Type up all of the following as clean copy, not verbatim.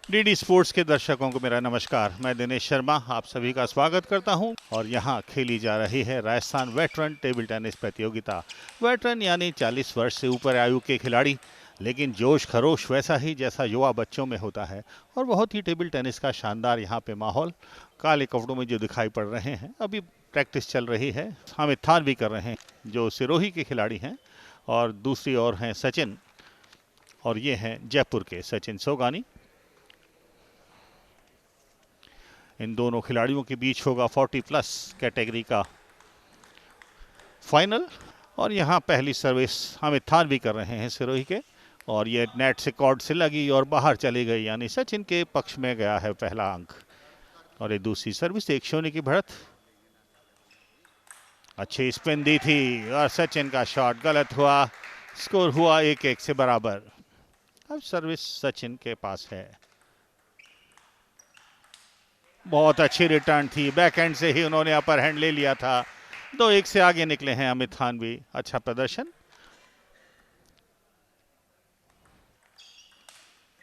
DD sports के दर्शकों को मेरा नमस्कार। मैं दिनेश शर्मा आप सभी का स्वागत करता हूं और यहां खेली जा रही है राजस्थान वेटरन टेबल टेनिस प्रतियोगिता। वेटरन यानी 40 वर्ष से ऊपर आयु के खिलाड़ी, लेकिन जोश खरोश वैसा ही जैसा युवा बच्चों में होता है। और बहुत ही टेबल टेनिस का शानदार यहाँ पे माहौल। काले कपड़ों में जो दिखाई पड़ रहे हैं, अभी प्रैक्टिस चल रही है। हामिद थान भी कर रहे हैं जो सिरोही के खिलाड़ी हैं, और दूसरी ओर हैं सचिन, और ये हैं जयपुर के सचिन सोगानी। इन दोनों खिलाड़ियों के बीच होगा 40+ कैटेगरी का फाइनल। और यहाँ पहली सर्विस हामिद थान भी कर रहे हैं सिरोही के, और ये नेट से कॉर्ड से लगी और बाहर चली गई, यानी सचिन के पक्ष में गया है पहला अंक। और ये दूसरी सर्विस 1-0 की बढ़त। अच्छी स्पिन दी थी और सचिन का शॉट गलत हुआ। स्कोर हुआ 1-1 से बराबर। अब सर्विस सचिन के पास है। बहुत अच्छी रिटर्न थी, बैक हैंड से ही उन्होंने अपर हैंड ले लिया था। 2-1 से आगे निकले हैं हामिद थान भी। अच्छा प्रदर्शन,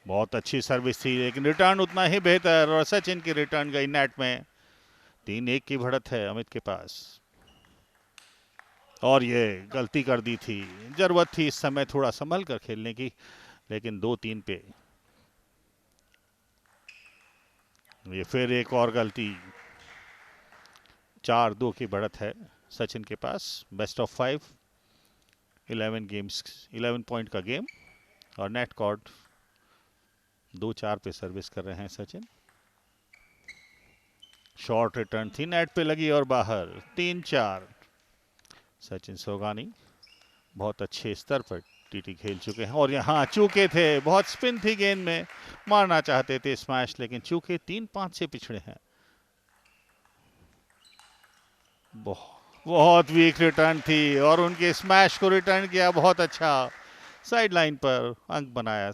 बहुत अच्छी सर्विस थी, लेकिन रिटर्न उतना ही बेहतर, और सचिन की रिटर्न गई नेट में। 3-1 की बढ़त है अमित के पास। और ये गलती कर दी थी, जरूरत थी इस समय थोड़ा संभल कर खेलने की, लेकिन 2-3 पे ये फिर एक और गलती। 4-2 की बढ़त है सचिन के पास। बेस्ट ऑफ 5, 11 पॉइंट का गेम, और नेट कॉर्ड 2-4 पे सर्विस कर रहे हैं सचिन। शॉर्ट रिटर्न थी, नेट पे लगी और बाहर। 3-4। सचिन सोगानी बहुत अच्छे स्तर पर टीटी खेल चुके हैं, और यहाँ चूके थे। बहुत स्पिन थी गेंद में, मारना चाहते थे स्मैश, लेकिन चूके 3-5 से पिछड़े हैं। बहुत वीक रिटर्न थी, और उनके स्मैश को रिटर्न किया बहुत अच्छा। साइड लाइन पर अंक बनाया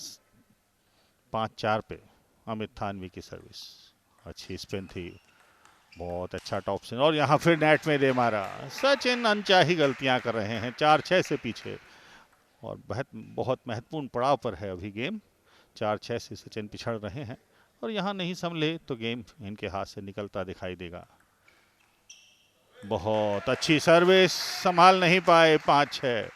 5-4 पे। अमित थानवी की सर्विस अच्छी स्पिन थी, बहुत अच्छा टॉप स्पिन, और यहाँ फिर नेट में दे मारा। सचिन अनचाही गलतियां कर रहे हैं, 4-6 से पीछे, और बहुत महत्वपूर्ण पड़ाव पर है अभी गेम। 4-6 से सचिन पिछड़ रहे हैं, और यहाँ नहीं संभले तो गेम इनके हाथ से निकलता दिखाई देगा। बहुत अच्छी सर्विस, संभाल नहीं पाए। 5-6।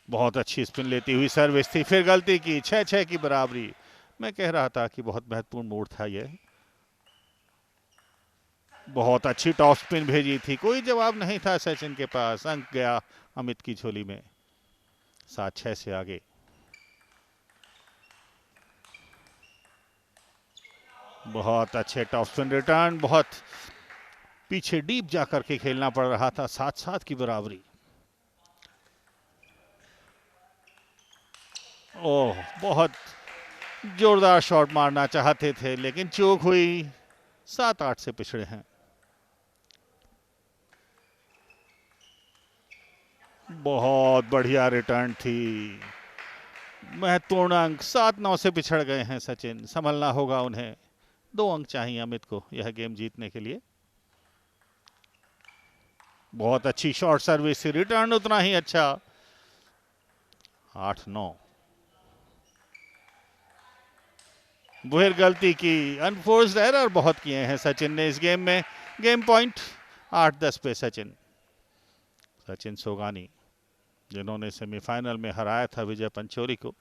बहुत अच्छी स्पिन लेती हुई सर्विस थी, फिर गलती की। 6-6 की बराबरी। मैं कह रहा था कि बहुत महत्वपूर्ण मोड़ था यह। बहुत अच्छी टॉप स्पिन भेजी थी, कोई जवाब नहीं था सचिन के पास। अंक गया अमित की झोली में। 7-6 से आगे। बहुत अच्छे टॉप स्पिन रिटर्न, बहुत पीछे डीप जाकर के खेलना पड़ रहा था। 7-7 की बराबरी। ओह, बहुत जोरदार शॉट मारना चाहते थे, लेकिन चूक हुई। 7-8 से पिछड़े हैं। बहुत बढ़िया रिटर्न थी, महत्वपूर्ण अंक। 7-9 से पिछड़ गए हैं सचिन, संभलना होगा उन्हें। 2 अंक चाहिए अमित को यह गेम जीतने के लिए। बहुत अच्छी शॉर्ट सर्विस, रिटर्न उतना ही अच्छा। 8-9। फिर गलती की, अनफोर्स्ड एरर बहुत किए हैं सचिन ने इस गेम में। गेम पॉइंट 8-10 पे सचिन सोगानी, जिन्होंने सेमीफाइनल में हराया था विजय पंचोली को,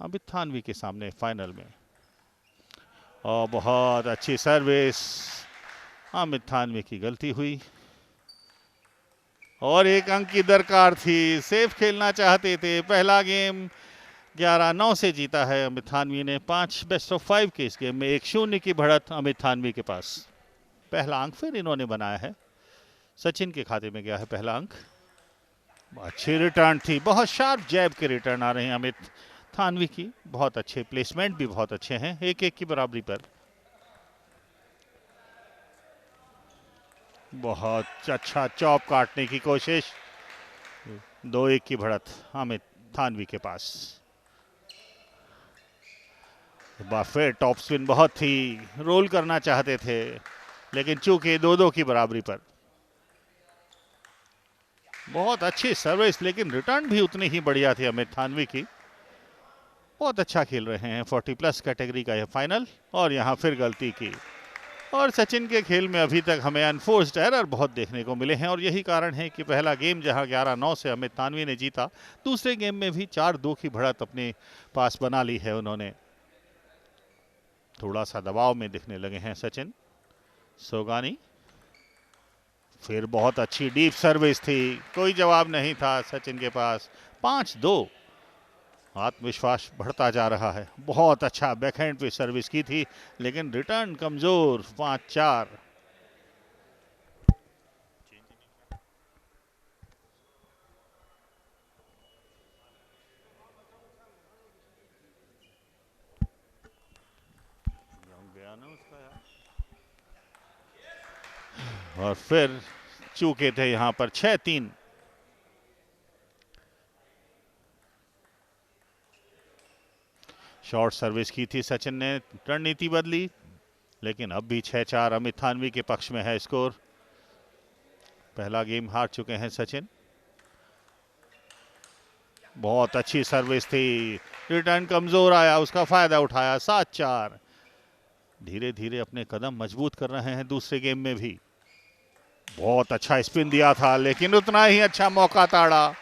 अमित थानवी के सामने फाइनल में। और बहुत अच्छी सर्विस, अमित थानवी की गलती हुई, और 1 अंक की दरकार थी। सेफ खेलना चाहते थे। पहला गेम 11-9 से जीता है अमित थानवी ने। 5 बेस्ट ऑफ 5 के इस गेम में 1-0 की बढ़त अमित थानवी के पास। पहला अंक फिर इन्होंने बनाया है, सचिन के खाते में गया है पहला अंक। अच्छी रिटर्न थी, बहुत शार्प जैब के रिटर्न आ रहे हैं अमित थानवी की। बहुत अच्छे प्लेसमेंट भी बहुत अच्छे हैं। 1-1 की बराबरी पर। बहुत अच्छा चॉप काटने की कोशिश। 2-1 की बढ़त अमित थानवी के पास। फिर टॉप स्पिन बहुत थी, रोल करना चाहते थे, लेकिन चूंकि 2-2 की बराबरी पर। बहुत अच्छी सर्विस, लेकिन रिटर्न भी उतनी ही बढ़िया थी अमित थानवी की। बहुत अच्छा खेल रहे हैं। 40+ कैटेगरी का यह फाइनल, और यहाँ फिर गलती की। और सचिन के खेल में अभी तक हमें अनफोर्स्ड एरर बहुत देखने को मिले हैं, और यही कारण है कि पहला गेम जहां 11-9 से अमित थानवी ने जीता, दूसरे गेम में भी 4-2 की बढ़त अपने पास बना ली है उन्होंने। थोड़ा सा दबाव में दिखने लगे हैं सचिन। सोगानी, फिर बहुत अच्छी डीप सर्विस थी, कोई जवाब नहीं था सचिन के पास। 5-2, आत्मविश्वास बढ़ता जा रहा है। बहुत अच्छा बैकहैंड पे सर्विस की थी, लेकिन रिटर्न कमजोर। 5-4। और फिर चूके थे यहां पर। 6-3। शॉर्ट सर्विस की थी सचिन ने, रणनीति बदली, लेकिन अब भी 6-4 अमित थानवी के पक्ष में है स्कोर। पहला गेम हार चुके हैं सचिन। बहुत अच्छी सर्विस थी, रिटर्न कमजोर आया, उसका फायदा उठाया। 7-4। धीरे धीरे अपने कदम मजबूत कर रहे हैं दूसरे गेम में भी। बहुत अच्छा स्पिन दिया था, लेकिन उतना ही अच्छा मौका ताड़ा,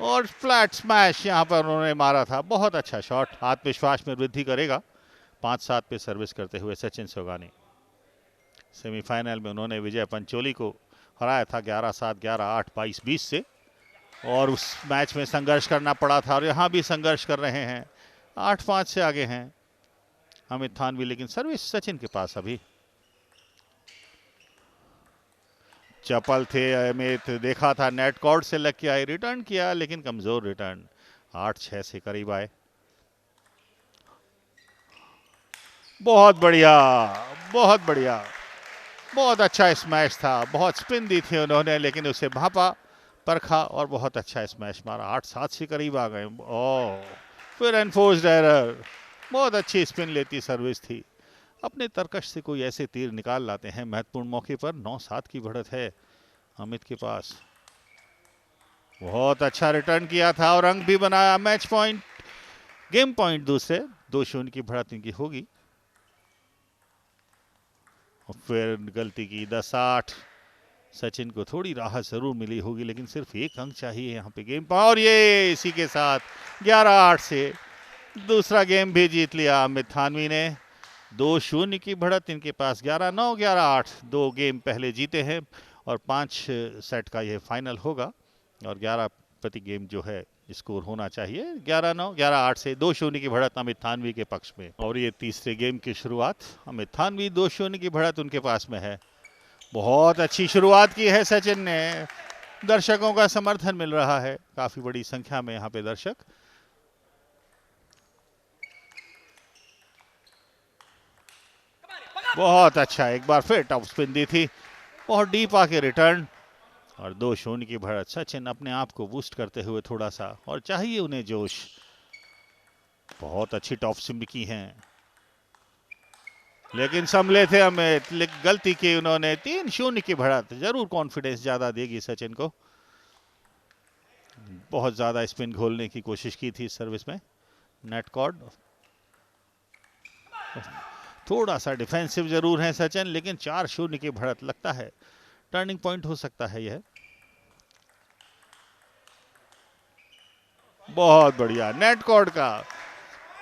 और फ्लैट स्मैश यहां पर उन्होंने मारा था। बहुत अच्छा शॉट, आत्मविश्वास में वृद्धि करेगा। 5-7 पे सर्विस करते हुए सचिन सोगानी। सेमीफाइनल में उन्होंने विजय पंचोली को हराया था 11-7, 11-8, 22-20 से, और उस मैच में संघर्ष करना पड़ा था, और यहां भी संघर्ष कर रहे हैं। 8-5 से आगे हैं अमित थानवी, लेकिन सर्विस सचिन के पास अभी। चपल थे अमित, देखा था नेट कॉर्ड से लग के आए, रिटर्न किया, लेकिन कमजोर रिटर्न। 8-6 से करीब आए। बहुत बढ़िया, बहुत बढ़िया, बहुत अच्छा स्मैश था। बहुत स्पिन दी थी उन्होंने, लेकिन उसे भापा, परखा, और बहुत अच्छा स्मैश मारा। 8-7 से करीब आ गए। ओह, फिर एनफोर्स्ड एरर। बहुत अच्छी स्पिन लेती सर्विस थी। अपने तरकश से कोई ऐसे तीर निकाल लाते हैं महत्वपूर्ण मौके पर। 9-7 की बढ़त है अमित के पास। बहुत अच्छा रिटर्न किया था, और अंक भी बनाया। मैच पॉइंट, गेम पॉइंट दूसरे। 2-0 की बढ़त इनकी होगी। और फिर गलती की। 10-8। सचिन को थोड़ी राहत जरूर मिली होगी, लेकिन सिर्फ एक अंक चाहिए यहाँ पे गेम पर, और ये इसी के साथ 11-8 से दूसरा गेम भी जीत लिया अमित थानवी ने। 2-0 की बढ़त इनके पास। 11-9, 11-8, 2 गेम पहले जीते हैं, और 5 सेट का ये फाइनल होगा, और 11 प्रति गेम जो है स्कोर होना चाहिए। 11-9, 11-8 से 2-0 की बढ़त अमित थानवी के पक्ष में। और ये तीसरे गेम की शुरुआत अमित थानवी, 2-0 की बढ़त उनके पास में है। बहुत अच्छी शुरुआत की है सचिन ने। दर्शकों का समर्थन मिल रहा है, काफी बड़ी संख्या में यहाँ पे दर्शक। बहुत अच्छा, एक बार फिर टॉप स्पिन दी थी, बहुत डीप आके रिटर्न, और 2-0 की बढ़त। सचिन अपने आप को बूस्ट करते हुए थोड़ा सा, और चाहिए उन्हें जोश। बहुत अच्छी टॉप स्पिन की हैं, लेकिन संभले थे अमित, गलती की उन्होंने। 3-0 की बढ़त जरूर कॉन्फिडेंस ज्यादा देगी सचिन को। बहुत ज्यादा स्पिन घोलने की कोशिश की थी सर्विस में। नेट कॉर्ड, थोड़ा सा डिफेंसिव जरूर है सचिन, लेकिन 4-0 की बढ़त लगता है टर्निंग पॉइंट हो सकता है यह। बहुत बढ़िया नेट कॉर्ड का,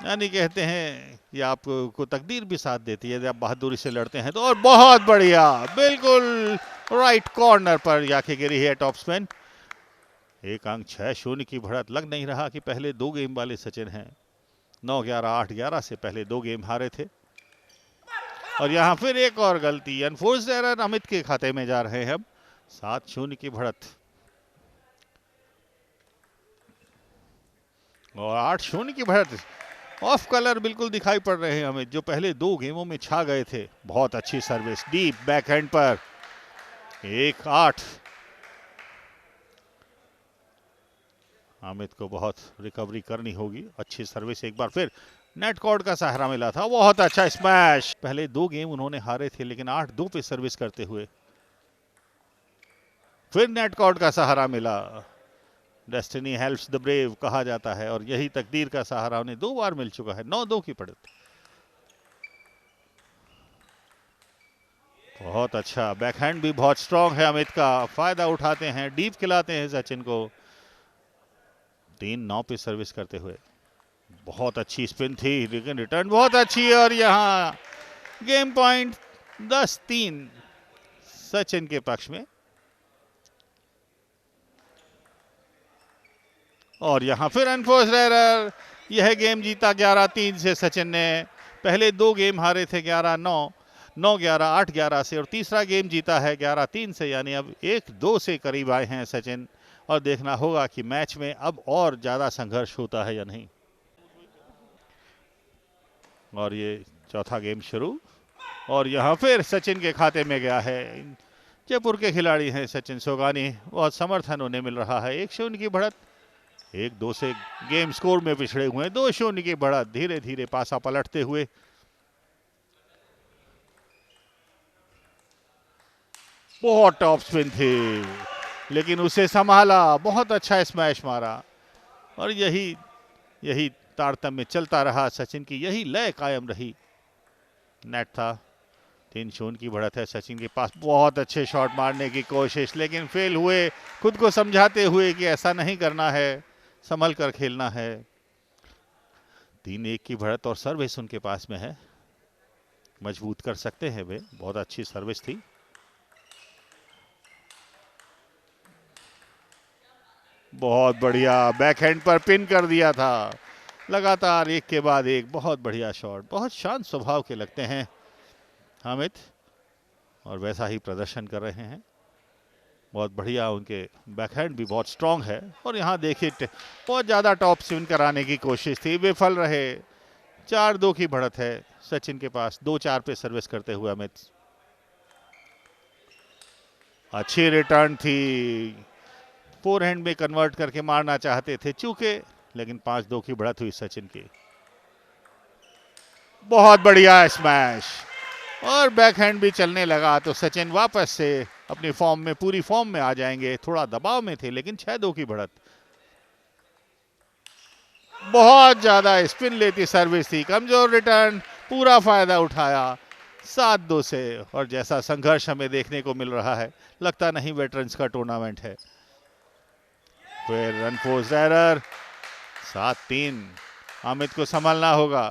यानी कहते हैं कि आपको तकदीर भी साथ देती है, यदि आप बहादुरी से लड़ते हैं तो। और बहुत बढ़िया, बिल्कुल राइट कॉर्नर पर जाके गिरी है टॉप स्पिन। एक अंक। 6-0 की बढ़त। लग नहीं रहा कि पहले 2 गेम वाले सचिन हैं। 9-11, 8-11 से पहले 2 गेम हारे थे, और यहां फिर एक और गलती। अनफोर्स्ड एरर अमित के खाते में जा रहे हैं अब। 7-0 की बढ़त, और 8-0 की बढ़त। ऑफ कलर बिल्कुल दिखाई पड़ रहे हैं हमें, जो पहले 2 गेमों में छा गए थे। बहुत अच्छी सर्विस, डीप बैकहैंड पर। 1-8। अमित को बहुत रिकवरी करनी होगी। अच्छी सर्विस, एक बार फिर नेट कॉर्ड का सहारा मिला था। बहुत अच्छा स्मैश। पहले 2 गेम उन्होंने हारे थे, लेकिन 8-2 पे सर्विस करते हुए फिर नेट कॉर्ड का सहारा मिला। डेस्टिनी हेल्प्स द ब्रेव कहा जाता है और यही तकदीर का सहारा उन्हें 2 बार मिल चुका है। 9-2 की बढ़त। बहुत अच्छा बैकहैंड भी बहुत स्ट्रांग है अमित का, फायदा उठाते हैं, डीप खिलाते हैं सचिन को। 3-9 पे सर्विस करते हुए। बहुत अच्छी स्पिन थी लेकिन रिटर्न बहुत अच्छी है और यहाँ गेम पॉइंट 10-3 सचिन के पक्ष में। और यहां फिर अनफोर्स्ड एरर। यह गेम जीता 11-3 से सचिन ने। पहले 2 गेम हारे थे 11-9, 9-11, 8-11 से, और तीसरा गेम जीता है 11-3 से, यानी अब 1-2 से करीब आए हैं सचिन। और देखना होगा कि मैच में अब और ज्यादा संघर्ष होता है या नहीं। और ये चौथा गेम शुरू और यहां फिर सचिन के खाते में गया है। जयपुर के खिलाड़ी हैं सचिन सोगानी, बहुत समर्थन उन्हें मिल रहा है। 1-0 की बढ़त। 1-2 से गेम स्कोर में पिछड़े हुए हैं। 2-0 की बढ़त, धीरे धीरे पासा पलटते हुए। बहुत टॉप स्पिन थी लेकिन उसे संभाला, बहुत अच्छा स्मैश मारा और यही तारतम्य चलता रहा। सचिन की यही लय कायम रही। नेट था। 3-0 की बढ़त है सचिन के पास। बहुत अच्छे शॉट मारने की कोशिश लेकिन फेल हुए, खुद को समझाते हुए कि ऐसा नहीं करना है, संभल कर खेलना है। 3-1 की बढ़त और सर्विस उनके पास में है, मजबूत कर सकते हैं वे। बहुत अच्छी सर्विस थी। बहुत बढ़िया बैकहैंड पर पिन कर दिया था। लगातार एक के बाद एक बहुत बढ़िया शॉट। बहुत शांत स्वभाव के लगते हैं हामिद और वैसा ही प्रदर्शन कर रहे हैं। बहुत बढ़िया, उनके बैकहैंड भी बहुत स्ट्रांग है। और यहाँ देखिए बहुत ज़्यादा टॉप स्पिन कराने की कोशिश थी, विफल रहे। 4-2 की बढ़त है सचिन के पास, 2-4 पे सर्विस करते हुए अमित। अच्छी रिटर्न थी, फोरहैंड में कन्वर्ट करके मारना चाहते थे, चूके, लेकिन 5-2 की बढ़त हुई सचिन की। बहुत बढ़िया स्मैश और बैकहैंड भी चलने लगा तो सचिन वापस से अपनी फॉर्म में, पूरी फॉर्म में आ जाएंगे। थोड़ा दबाव में थे लेकिन 6-2 की बढ़त। बहुत ज्यादा स्पिन लेती सर्विस थी, कमजोर रिटर्न, पूरा फायदा उठाया 7-2 से। और जैसा संघर्ष हमें देखने को मिल रहा है, लगता नहीं वेटरन्स का टूर्नामेंट है। फिर अनफोर्स्ड एरर। 7-3 अमित को संभालना होगा।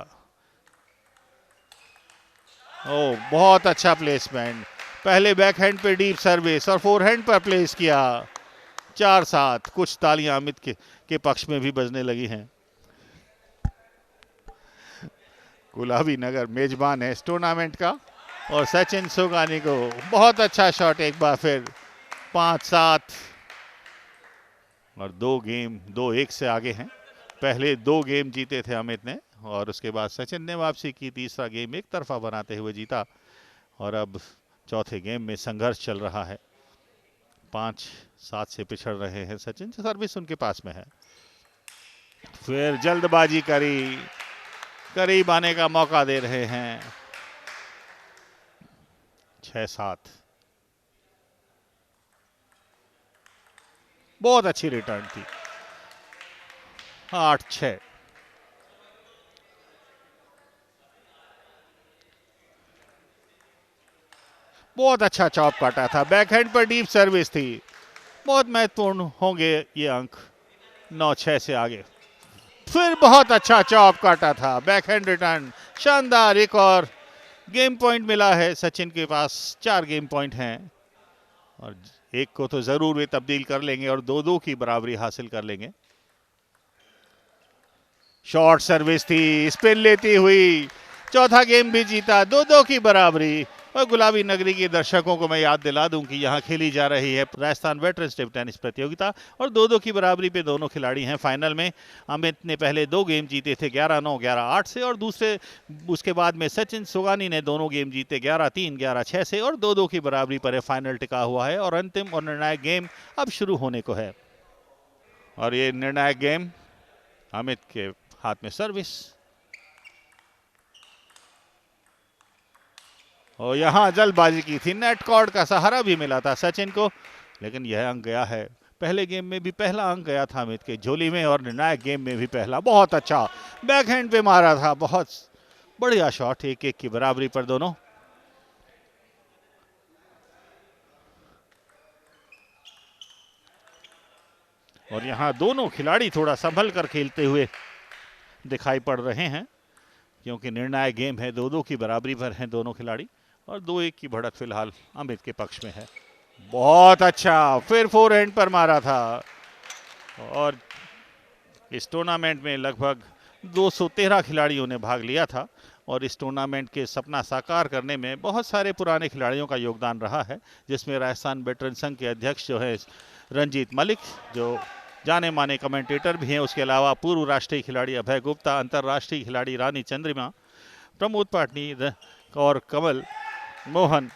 ओ, बहुत अच्छा प्लेसमेंट। पहले बैकहैंड पे डीप सर्विस और फोरहैंड पर प्लेस किया। 4-7। कुछ तालियां अमित के पक्ष में भी बजने लगी हैं। गुलाबी नगर मेजबान है इस टूर्नामेंट का और सचिन सोगानी को बहुत अच्छा शॉट एक बार फिर। 5-7 और 2 गेम 2-1 से आगे हैं। पहले 2 गेम जीते थे अमित ने और उसके बाद सचिन ने वापसी की। तीसरा गेम एक तरफा बनाते हुए जीता और अब चौथे गेम में संघर्ष चल रहा है। 5-7 से पिछड़ रहे हैं सचिन। सर्विस उनके पास में है। फिर जल्दबाजी करी, करीब आने का मौका दे रहे हैं। 6-7। बहुत अच्छी रिटर्न थी। 8-6। बहुत अच्छा चॉप काटा था, बैकहैंड पर डीप सर्विस थी। बहुत महत्वपूर्ण होंगे ये अंक। 9-6 से आगे। फिर बहुत अच्छा चॉप काटा था, बैकहैंड रिटर्न शानदार। एक और गेम पॉइंट मिला है सचिन के पास। 4 गेम पॉइंट हैं और एक को तो जरूर वे तब्दील कर लेंगे और 2-2 की बराबरी हासिल कर लेंगे। शॉर्ट सर्विस थी, स्पिन लेती हुई। चौथा गेम भी जीता, 2-2 की बराबरी। और गुलाबी नगरी के दर्शकों को मैं याद दिला दूं कि यहां खेली जा रही है राजस्थान वेटरन्स टेबल टेनिस प्रतियोगिता और 2-2 की बराबरी पे दोनों खिलाड़ी हैं फाइनल में। अमित ने पहले 2 गेम जीते थे 11-9, 11-8 से और दूसरे उसके बाद में सचिन सोगानी ने दोनों गेम जीते 11-3, 11-6 से और 2-2 की बराबरी पर फाइनल टिका हुआ है और अंतिम और निर्णायक गेम अब शुरू होने को है। और ये निर्णायक गेम अमित के हाथ में सर्विस और यहां जल्दबाजी की थी। नेट कॉर्ड का सहारा भी मिला था सचिन को लेकिन यह अंक गया है, पहले गेम में भी पहला अंक गया था अमित के झोली में और निर्णायक गेम में भी पहला। बहुत अच्छा बैकहैंड पे मारा था, बहुत बढ़िया शॉट, 1-1 की बराबरी पर दोनों। और यहाँ दोनों खिलाड़ी थोड़ा संभल कर खेलते हुए दिखाई पड़ रहे हैं, क्योंकि निर्णायक गेम है, 2-2 की बराबरी पर हैं दोनों खिलाड़ी और 2-1 की बढ़त फिलहाल अमित के पक्ष में है। बहुत अच्छा, फिर फोरहैंड पर मारा था और इस टूर्नामेंट में लगभग 213 खिलाड़ियों ने भाग लिया था और इस टूर्नामेंट के सपना साकार करने में बहुत सारे पुराने खिलाड़ियों का योगदान रहा है, जिसमें राजस्थान वेटरन संघ के अध्यक्ष जो है रंजीत मलिक, जो जाने माने कमेंटेटर भी हैं, उसके अलावा पूर्व राष्ट्रीय खिलाड़ी अभय गुप्ता, अंतर्राष्ट्रीय खिलाड़ी रानी चंद्रिमा, प्रमोद पाटनी और कमल मोहन,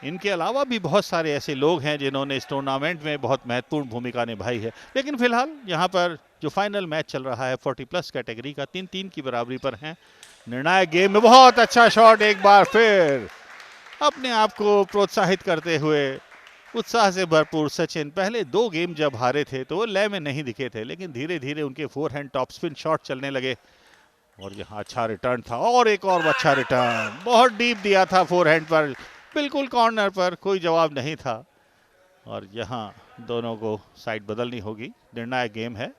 इनके अलावा भी बहुत सारे ऐसे लोग हैं जिन्होंने इस टूर्नामेंट में बहुत महत्वपूर्ण भूमिका निभाई है। लेकिन फिलहाल यहाँ पर जो फाइनल मैच चल रहा है 40+ कैटेगरी का, 3-3 की बराबरी पर हैं। निर्णायक गेम में बहुत अच्छा शॉट, एक बार फिर अपने आप को प्रोत्साहित करते हुए उत्साह से भरपूर सचिन। पहले 2 गेम जब हारे थे तो वो लय में नहीं दिखे थे, लेकिन धीरे धीरे उनके फोरहैंड टॉप स्पिन शॉट चलने लगे और यहाँ अच्छा रिटर्न था और एक और अच्छा रिटर्न, बहुत डीप दिया था फोरहैंड पर, बिल्कुल कॉर्नर पर, कोई जवाब नहीं था। और यहाँ दोनों को साइड बदलनी होगी, निर्णायक गेम है।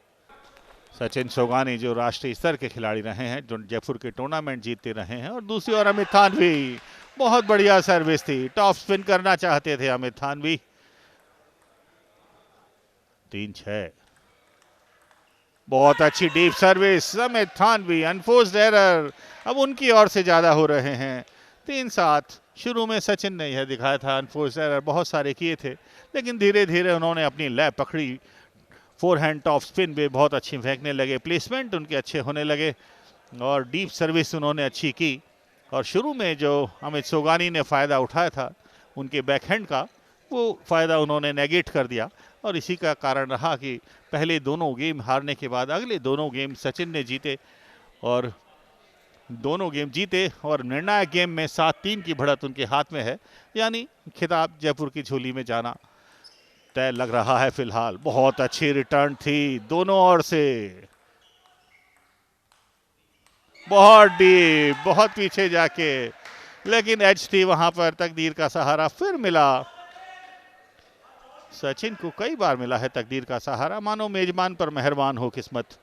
सचिन सोगानी जो राष्ट्रीय स्तर के खिलाड़ी रहे हैं, जो जयपुर के टूर्नामेंट जीतते रहे हैं, और दूसरी ओर अमित थानवी, बहुत बढ़िया सर्विस थी, टॉप स्पिन करना चाहते थे अमित थानवी। 3-6, बहुत अच्छी deep service Amit Thanvi, unforced error अब उनकी ओर से ज्यादा हो रहे हैं। 3-7, शुरू में सचिन ने यह दिखाया था, अनफोर्स्ड एरर बहुत सारे किए थे, लेकिन धीरे धीरे उन्होंने अपनी लय पकड़ी, फोरहैंड टॉप स्पिन भी बहुत अच्छी फेंकने लगे, प्लेसमेंट उनके अच्छे होने लगे और डीप सर्विस उन्होंने अच्छी की। और शुरू में जो अमित सोगानी ने फ़ायदा उठाया था उनके बैकहैंड का, वो फ़ायदा उन्होंने नेगेट कर दिया और इसी का कारण रहा कि पहले दोनों गेम हारने के बाद अगले दोनों गेम सचिन ने जीते और दोनों गेम जीते और निर्णायक गेम में 7-3 की बढ़त उनके हाथ में है, यानी खिताब जयपुर की झोली में जाना तय लग रहा है फिलहाल। बहुत अच्छी रिटर्न थी दोनों ओर से, बहुत डीप, बहुत पीछे जाके, लेकिन एज थी वहां पर, तकदीर का सहारा फिर मिला। सचिन को कई बार मिला है तकदीर का सहारा, मानो मेजबान पर मेहरबान हो किस्मत।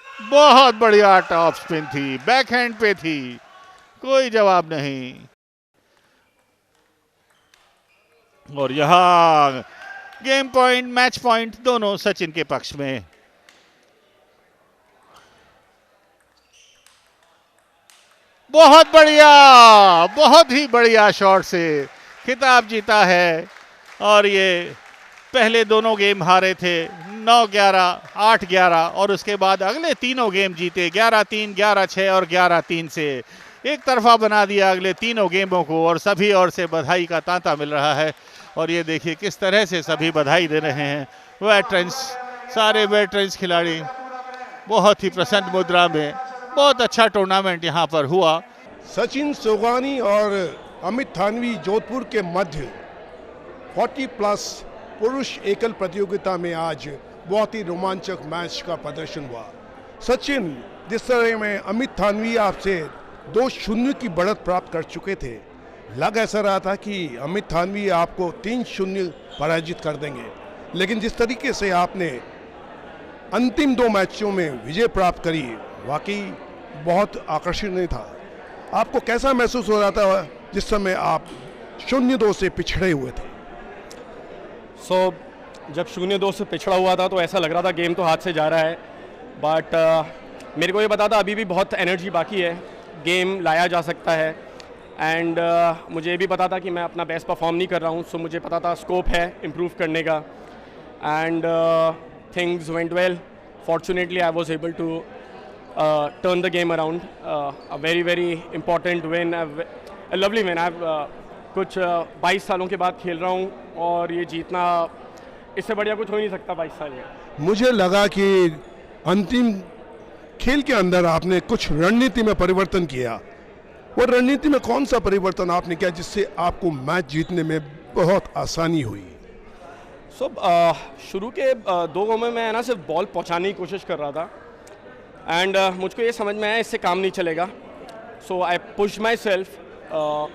बहुत बढ़िया टॉप स्पिन थी, बैकहैंड पे थी, कोई जवाब नहीं। और यहां गेम पॉइंट, मैच पॉइंट दोनों सचिन के पक्ष में। बहुत बढ़िया, बहुत ही बढ़िया शॉट से खिताब जीता है और ये पहले दोनों गेम हारे थे 9-11, 8-11 और उसके बाद अगले तीनों गेम जीते 11-3, 11-6 और 11-3 से एक तरफा बना दिया अगले तीनों गेमों को और सभी ओर से बधाई का तांता मिल रहा है। और ये देखिए किस तरह से सभी बधाई दे रहे हैं, वेटरन्स, सारे वेटरन्स खिलाड़ी बहुत ही प्रसन्न मुद्रा में। बहुत अच्छा टूर्नामेंट यहाँ पर हुआ। सचिन सोगानी और अमित थानवी जोधपुर के मध्य 40+ पुरुष एकल प्रतियोगिता में आज बहुत ही रोमांचक मैच का प्रदर्शन हुआ। सचिन, जिस तरह में अमित थानवी आपसे 2-0 की बढ़त प्राप्त कर चुके थे, लग ऐसा रहा था कि अमित थानवी आपको 3-0 पराजित कर देंगे, लेकिन जिस तरीके से आपने अंतिम 2 मैचों में विजय प्राप्त करी, वाकई बहुत आकर्षणीय था। आपको कैसा महसूस हो रहा था जिस समय आप 0-2 से पिछड़े हुए थे? जब 0-2 से पिछड़ा हुआ था तो ऐसा लग रहा था गेम तो हाथ से जा रहा है, बट मेरे को ये पता था अभी भी बहुत एनर्जी बाकी है, गेम लाया जा सकता है। एंड मुझे ये भी पता था कि मैं अपना बेस्ट परफॉर्म नहीं कर रहा हूँ, सो मुझे पता था स्कोप है इम्प्रूव करने का। And things went well, fortunately I was able to turn the game around, a very important win, a lovely win. कुछ 22 सालों के बाद खेल रहा हूँ और ये जीतना, इससे बढ़िया कुछ हो नहीं सकता 22 साल में। मुझे लगा कि अंतिम खेल के अंदर आपने कुछ रणनीति में परिवर्तन किया, वो रणनीति में कौन सा परिवर्तन आपने किया जिससे आपको मैच जीतने में बहुत आसानी हुई? शुरू के 2 ओवर में मैं ना सिर्फ बॉल पहुंचाने की कोशिश कर रहा था एंड मुझको ये समझ में आया इससे काम नहीं चलेगा. सो आई पुश माई सेल्फ.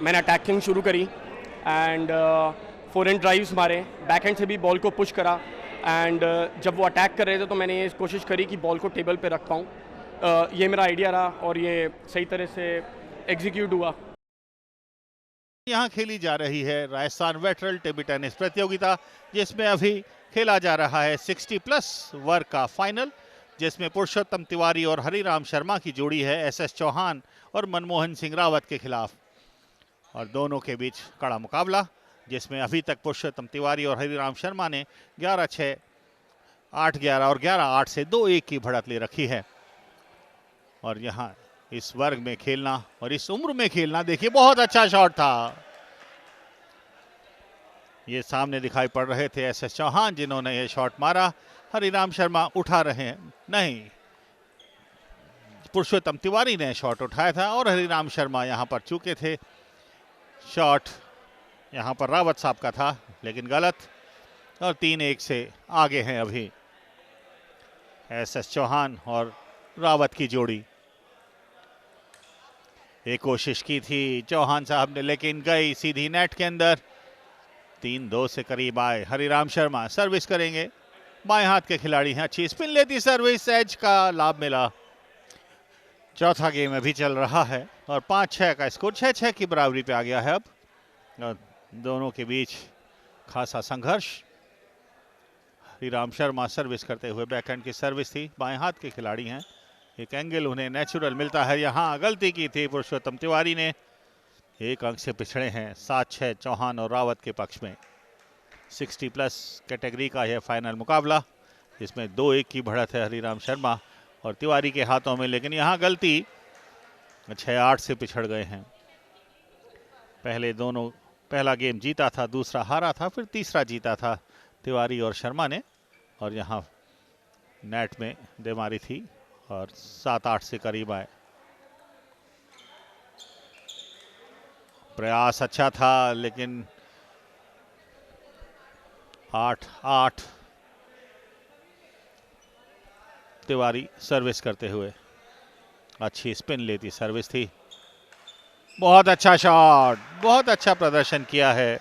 मैंने अटैकिंग शुरू करी एंड फोरहैंड ड्राइव्स मारे, बैकहैंड से भी बॉल को पुश करा एंड जब वो अटैक कर रहे थे तो मैंने ये कोशिश करी कि बॉल को टेबल पे रख पाऊँ. ये मेरा आइडिया रहा और ये सही तरह से एग्जीक्यूट हुआ. यहाँ खेली जा रही है राजस्थान वेटरन टेबल टेनिस प्रतियोगिता, जिसमें अभी खेला जा रहा है 60+ वर्ग का फाइनल, जिसमें पुरुषोत्तम तिवारी और हरिराम शर्मा की जोड़ी है SS चौहान और मनमोहन सिंह रावत के खिलाफ. और दोनों के बीच कड़ा मुकाबला, जिसमें अभी तक पुरुषोत्तम तिवारी और हरिराम शर्मा ने 11-6, 8-11 और 11-8 से 2-1 की बढ़त ले रखी है. और यहाँ इस वर्ग में खेलना और इस उम्र में खेलना, देखिए बहुत अच्छा शॉट था. ये सामने दिखाई पड़ रहे थे SS चौहान जिन्होंने ये शॉट मारा. हरिराम शर्मा उठा रहे हैं, नहीं, पुरुषोत्तम तिवारी ने शॉट उठाया था और हरिराम शर्मा यहाँ पर चूके थे. शॉट यहाँ पर रावत साहब का था लेकिन गलत, और 3-1 से आगे हैं अभी SS चौहान और रावत की जोड़ी. एक कोशिश की थी चौहान साहब ने लेकिन गई सीधी नेट के अंदर. 3-2 से करीब आए. हरिराम शर्मा सर्विस करेंगे, बाएं हाथ के खिलाड़ी हैं, अच्छी स्पिन लेती सर्विस, एज का लाभ मिला. चौथा गेम अभी चल रहा है और 5-6 का स्कोर 6-6 की बराबरी पे आ गया है. अब दोनों के बीच खासा संघर्ष. हरिराम शर्मा सर्विस करते हुए, बैकहैंड की सर्विस थी, बाएं हाथ के खिलाड़ी हैं, एक एंगल उन्हें नेचुरल मिलता है. यहाँ गलती की थी पुरुषोत्तम तिवारी ने. 1 अंक से पिछड़े हैं 7-6 चौहान और रावत के पक्ष में. 60+ कैटेगरी का यह फाइनल मुकाबला, जिसमें 2-1 की बढ़त है हरिराम शर्मा और तिवारी के हाथों में, लेकिन यहाँ गलती. 6-8 से पिछड़ गए हैं. पहला गेम जीता था, दूसरा हारा था, फिर तीसरा जीता था तिवारी और शर्मा ने. और यहाँ नेट में दे मारी थी और 7-8 से करीब आए. प्रयास अच्छा था लेकिन 8-8. तिवारी सर्विस करते हुए, अच्छी स्पिन लेती सर्विस थी. बहुत अच्छा शॉट, बहुत अच्छा प्रदर्शन किया है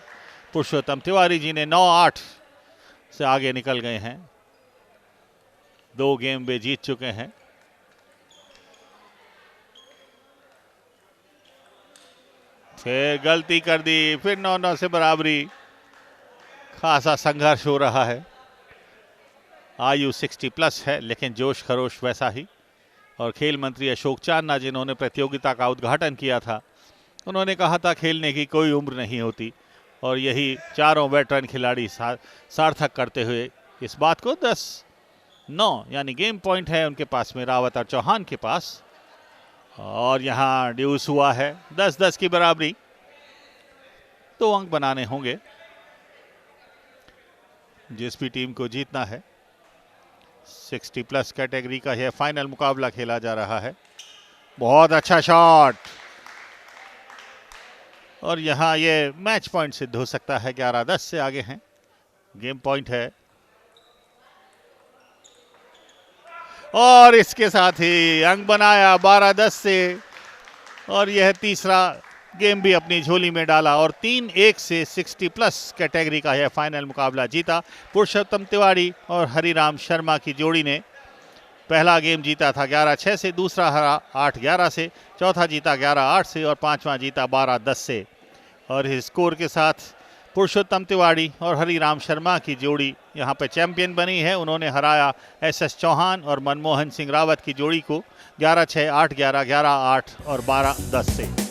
पुरुषोत्तम तिवारी जी ने. 9-8 से आगे निकल गए हैं. 2 गेम वे जीत चुके हैं. फिर गलती कर दी, फिर 9-9 से बराबरी. खासा संघर्ष हो रहा है. आयु 60+ है लेकिन जोश खरोश वैसा ही. और खेल मंत्री अशोक चांदना जिन्होंने प्रतियोगिता का उद्घाटन किया था, उन्होंने कहा था खेलने की कोई उम्र नहीं होती. और यही चारों वेटरन खिलाड़ी सार्थक करते हुए इस बात को 10-9 यानी गेम पॉइंट है उनके पास में, रावत और चौहान के पास. और यहाँ ड्यूस हुआ है 10-10 की बराबरी. 2 अंक बनाने होंगे जिस भी टीम को जीतना है. 60+ कैटेगरी का यह फाइनल मुकाबला खेला जा रहा है. बहुत अच्छा शॉट, और यहाँ ये मैच पॉइंट सिद्ध हो सकता है. 11-10 से आगे हैं, गेम पॉइंट है. और इसके साथ ही अंक बनाया 12-10 से, और यह तीसरा गेम भी अपनी झोली में डाला और 3-1 से 60+ कैटेगरी का यह फाइनल मुकाबला जीता. पुरुषोत्तम तिवारी और हरिराम शर्मा की जोड़ी ने पहला गेम जीता था 11-6 से, दूसरा हरा 8-11 से, चौथा जीता 11-8 से और पांचवा जीता 12-10 से. और इस स्कोर के साथ पुरुषोत्तम तिवारी और हरिराम शर्मा की जोड़ी यहाँ पे चैंपियन बनी है. उन्होंने हराया SS चौहान और मनमोहन सिंह रावत की जोड़ी को 11-6, 8-11, 11-8 और 12-10 से.